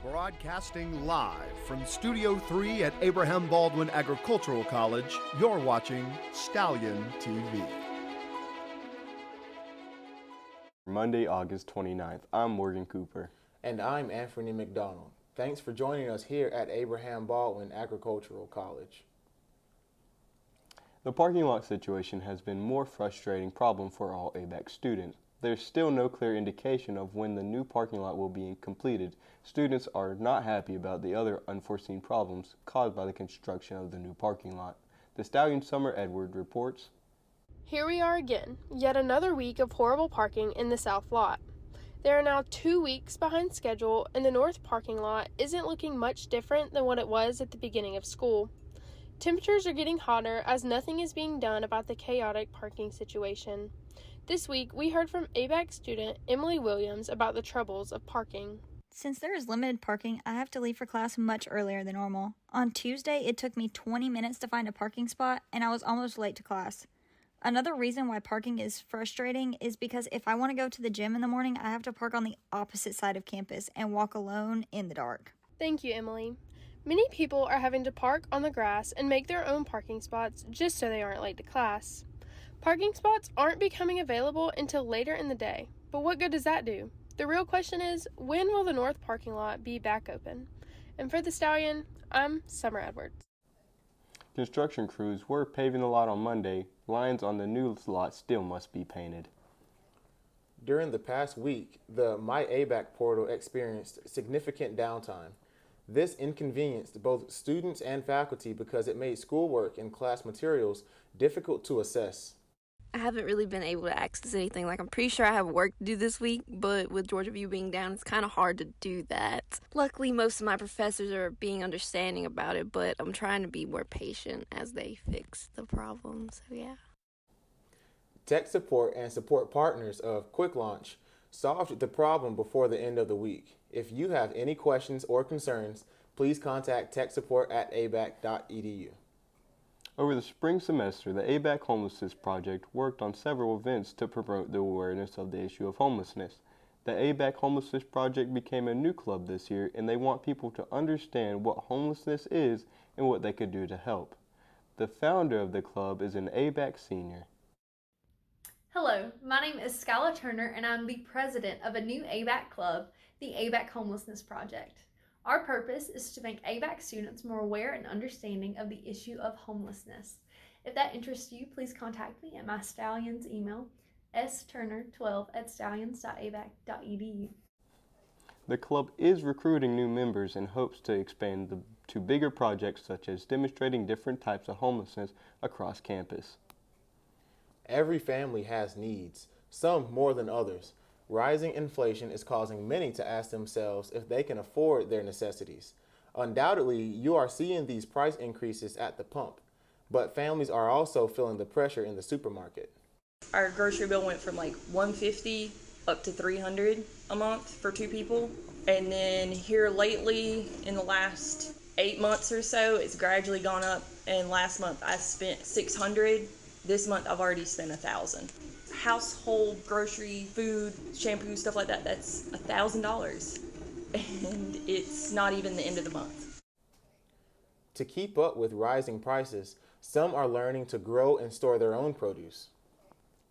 Broadcasting live from Studio 3 at Abraham Baldwin Agricultural College, you're watching Stallion TV. Monday, August 29th. I'm Morgan Cooper. And I'm Anthony McDonald. Thanks for joining us here at Abraham Baldwin Agricultural College. The parking lot situation has been a more frustrating problem for all ABAC students. There's still no clear indication of when the new parking lot will be completed. Students are not happy about the other unforeseen problems caused by the construction of the new parking lot. The Stallion Summer Edward reports. Here we are again, yet another week of horrible parking in the south lot. There are now 2 weeks behind schedule, and the north parking lot isn't looking much different than what it was at the beginning of school. Temperatures are getting hotter as nothing is being done about the chaotic parking situation. This week, we heard from ABAC student Emily Williams about the troubles of parking. Since there is limited parking, I have to leave for class much earlier than normal. On Tuesday, it took me 20 minutes to find a parking spot, and I was almost late to class. Another reason why parking is frustrating is because if I want to go to the gym in the morning, I have to park on the opposite side of campus and walk alone in the dark. Thank you, Emily. Many people are having to park on the grass and make their own parking spots just so they aren't late to class. Parking spots aren't becoming available until later in the day, but what good does that do? The real question is, when will the north parking lot be back open? And for the Stallion, I'm Summer Edwards. Construction crews were paving the lot on Monday. Lines on the new lot still must be painted. During the past week, the My ABAC portal experienced significant downtime. This inconvenienced both students and faculty because it made schoolwork and class materials difficult to assess. I haven't really been able to access anything. I'm pretty sure I have work to do this week, but with Georgia View being down, it's kind of hard to do that. Luckily, most of my professors are being understanding about it, but I'm trying to be more patient as they fix the problem, so yeah. Tech support and support partners of Quick Launch solved the problem before the end of the week. If you have any questions or concerns, please contact techsupport@abac.edu. Over the spring semester, the ABAC Homelessness Project worked on several events to promote the awareness of the issue of homelessness. The ABAC Homelessness Project became a new club this year, and they want people to understand what homelessness is and what they could do to help. The founder of the club is an ABAC senior. Hello, my name is Skylar Turner, and I'm the president of a new ABAC club, the ABAC Homelessness Project. Our purpose is to make ABAC students more aware and understanding of the issue of homelessness. If that interests you, please contact me at my Stallion's email, sturner12@stallions.abac.edu. The club is recruiting new members and hopes to expand to bigger projects such as demonstrating different types of homelessness across campus. Every family has needs, some more than others. Rising inflation is causing many to ask themselves if they can afford their necessities. Undoubtedly, you are seeing these price increases at the pump, but families are also feeling the pressure in the supermarket. Our grocery bill went from $150 up to $300 a month for two people. And then here lately, in the last 8 months or so, it's gradually gone up. And last month I spent $600. This month I've already spent $1,000. Household, grocery, food, shampoo, stuff like that, that's $1,000. And it's not even the end of the month. To keep up with rising prices, some are learning to grow and store their own produce.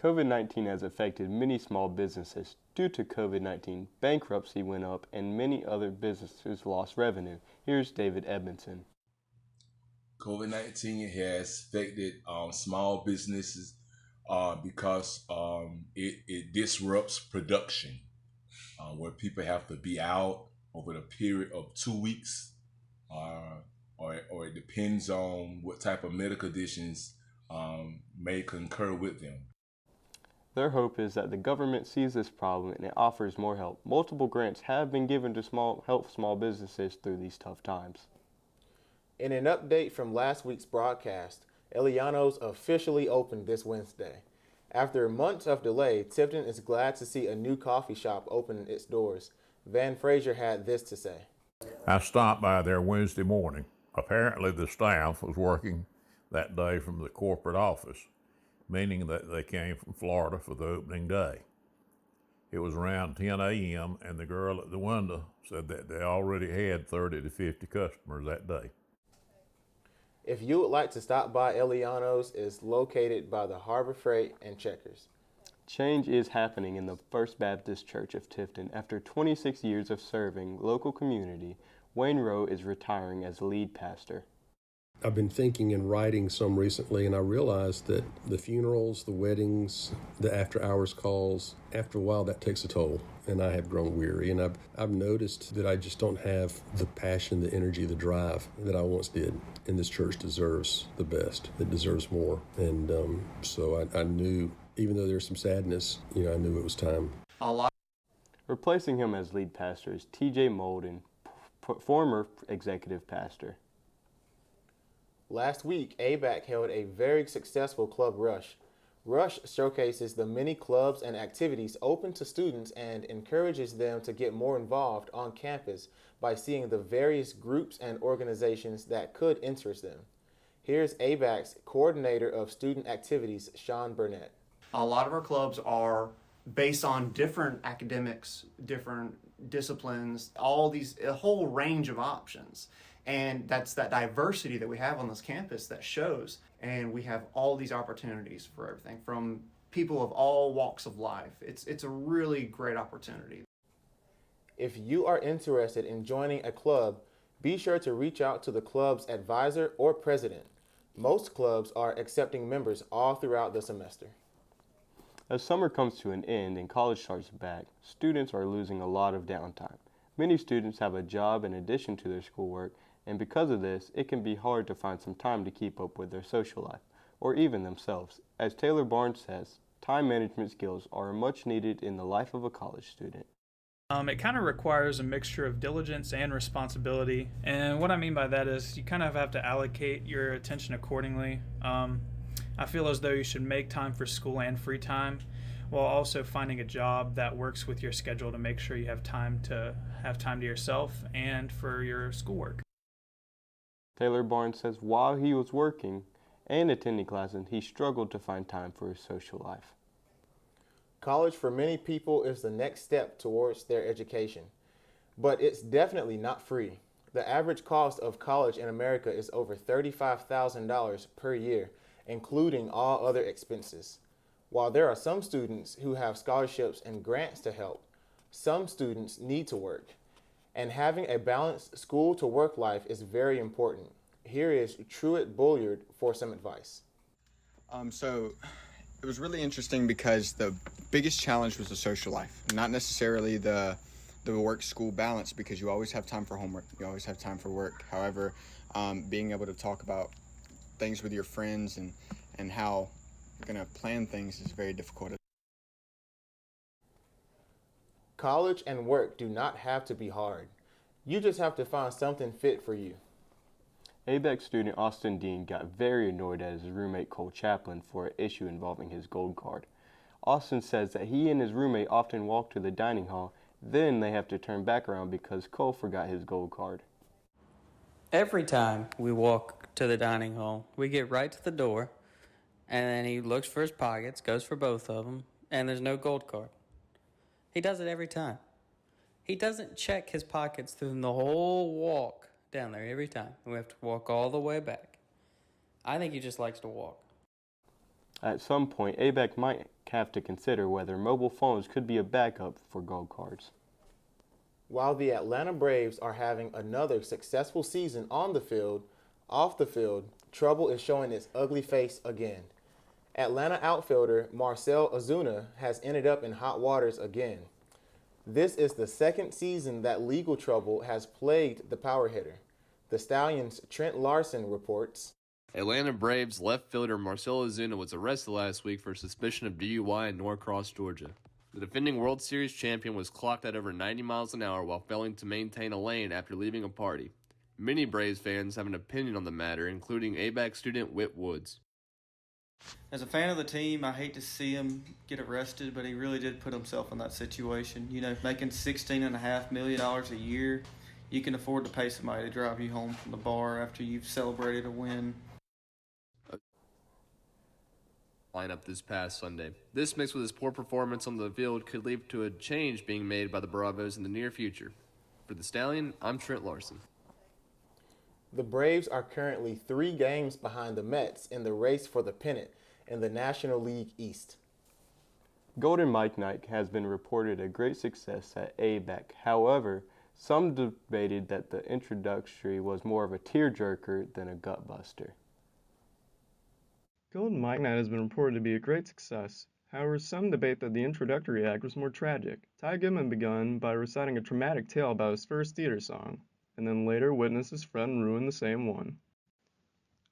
COVID-19 has affected many small businesses. Due to COVID-19, bankruptcy went up and many other businesses lost revenue. Here's David Edmondson. COVID-19 has affected small businesses because it disrupts production, where people have to be out over the period of 2 weeks, or it depends on what type of medical conditions may concur with them. Their hope is that the government sees this problem and it offers more help. Multiple grants have been given to help small businesses through these tough times. In an update from last week's broadcast, Eliano's officially opened this Wednesday. After months of delay, Tipton is glad to see a new coffee shop open its doors. Van Frazier had this to say. I stopped by there Wednesday morning. Apparently the staff was working that day from the corporate office, meaning that they came from Florida for the opening day. It was around 10 a.m., and the girl at the window said that they already had 30 to 50 customers that day. If you would like to stop by Eliano's, it's located by the Harbor Freight and Checkers. Change is happening in the First Baptist Church of Tifton. After 26 years of serving local community, Wayne Rowe is retiring as lead pastor. I've been thinking and writing some recently, and I realized that the funerals, the weddings, the after-hours calls, after a while that takes a toll, and I have grown weary. And I've noticed that I just don't have the passion, the energy, the drive that I once did. And this church deserves the best. It deserves more. And so I knew, even though there's some sadness, I knew it was time. Replacing him as lead pastor is T.J. Molden, former executive pastor. Last week, ABAC held a very successful Club Rush. Rush showcases the many clubs and activities open to students and encourages them to get more involved on campus by seeing the various groups and organizations that could interest them. Here's ABAC's coordinator of student activities, Sean Burnett. A lot of our clubs are based on different academics, different disciplines, a whole range of options. And that's that diversity that we have on this campus that shows. And we have all these opportunities for everything from people of all walks of life. It's a really great opportunity. If you are interested in joining a club, be sure to reach out to the club's advisor or president. Most clubs are accepting members all throughout the semester. As summer comes to an end and college starts back, students are losing a lot of downtime. Many students have a job in addition to their schoolwork, and because of this, it can be hard to find some time to keep up with their social life, or even themselves. As Taylor Barnes says, time management skills are much needed in the life of a college student. It kind of requires a mixture of diligence and responsibility, and what I mean by that is you kind of have to allocate your attention accordingly. I feel as though you should make time for school and free time, while also finding a job that works with your schedule to make sure you have time to yourself and for your schoolwork. Taylor Barnes says while he was working and attending classes, he struggled to find time for his social life. College for many people is the next step towards their education, but it's definitely not free. The average cost of college in America is over $35,000 per year, including all other expenses. While there are some students who have scholarships and grants to help, some students need to work. And having a balanced school-to-work life is very important. Here is Truett Bulliard for some advice. So it was really interesting because the biggest challenge was the social life, not necessarily the work-school balance, because you always have time for homework, you always have time for work. However, being able to talk about things with your friends and how you're going to plan things is very difficult. College and work do not have to be hard. You just have to find something fit for you. ABEC student Austin Dean got very annoyed at his roommate Cole Chaplin for an issue involving his gold card. Austin says that he and his roommate often walk to the dining hall, then they have to turn back around because Cole forgot his gold card. Every time we walk to the dining hall, we get right to the door, and then he looks for his pockets, goes for both of them, and there's no gold card. He does it every time. He doesn't check his pockets through the whole walk down there every time. We have to walk all the way back. I think he just likes to walk. At some point, ABEC might have to consider whether mobile phones could be a backup for gold cards. While the Atlanta Braves are having another successful season on the field, off the field, trouble is showing its ugly face again. Atlanta outfielder Marcell Ozuna has ended up in hot waters again. This is the second season that legal trouble has plagued the power hitter. The Stallions' Trent Larson reports. Atlanta Braves left fielder Marcell Ozuna was arrested last week for suspicion of DUI in Norcross, Georgia. The defending World Series champion was clocked at over 90 miles an hour while failing to maintain a lane after leaving a party. Many Braves fans have an opinion on the matter, including ABAC student Whit Woods. As a fan of the team, I hate to see him get arrested, but he really did put himself in that situation. You know, making $16.5 million a year, you can afford to pay somebody to drive you home from the bar after you've celebrated a win. lineup this past Sunday. This mixed with his poor performance on the field could lead to a change being made by the Bravos in the near future. For the Stallion, I'm Trent Larson. The Braves are currently 3 games behind the Mets in the race for the pennant in the National League East. Golden Mike Knight has been reported a great success at ABAC. However, some debated that the introductory was more of a tearjerker than a gutbuster. Golden Mike Knight has been reported to be a great success. However, some debate that the introductory act was more tragic. Ty Goodman begun by reciting a traumatic tale about his first theater song, and then later witnessed his friend ruin the same one.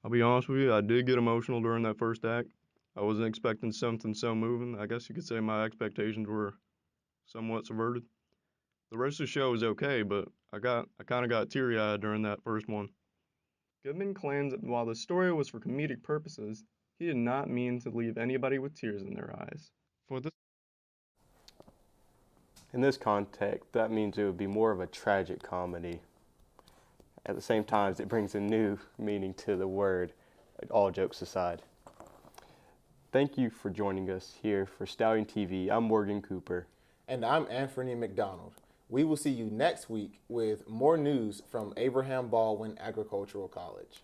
I'll be honest with you, I did get emotional during that first act. I wasn't expecting something so moving. I guess you could say my expectations were somewhat subverted. The rest of the show was okay, but I kind of got teary-eyed during that first one. Goodman claims that while the story was for comedic purposes, he did not mean to leave anybody with tears in their eyes. In this context, that means it would be more of a tragic comedy. At the same time, it brings a new meaning to the word, all jokes aside. Thank you for joining us here for Stallion TV. I'm Morgan Cooper. And I'm Anthony McDonald. We will see you next week with more news from Abraham Baldwin Agricultural College.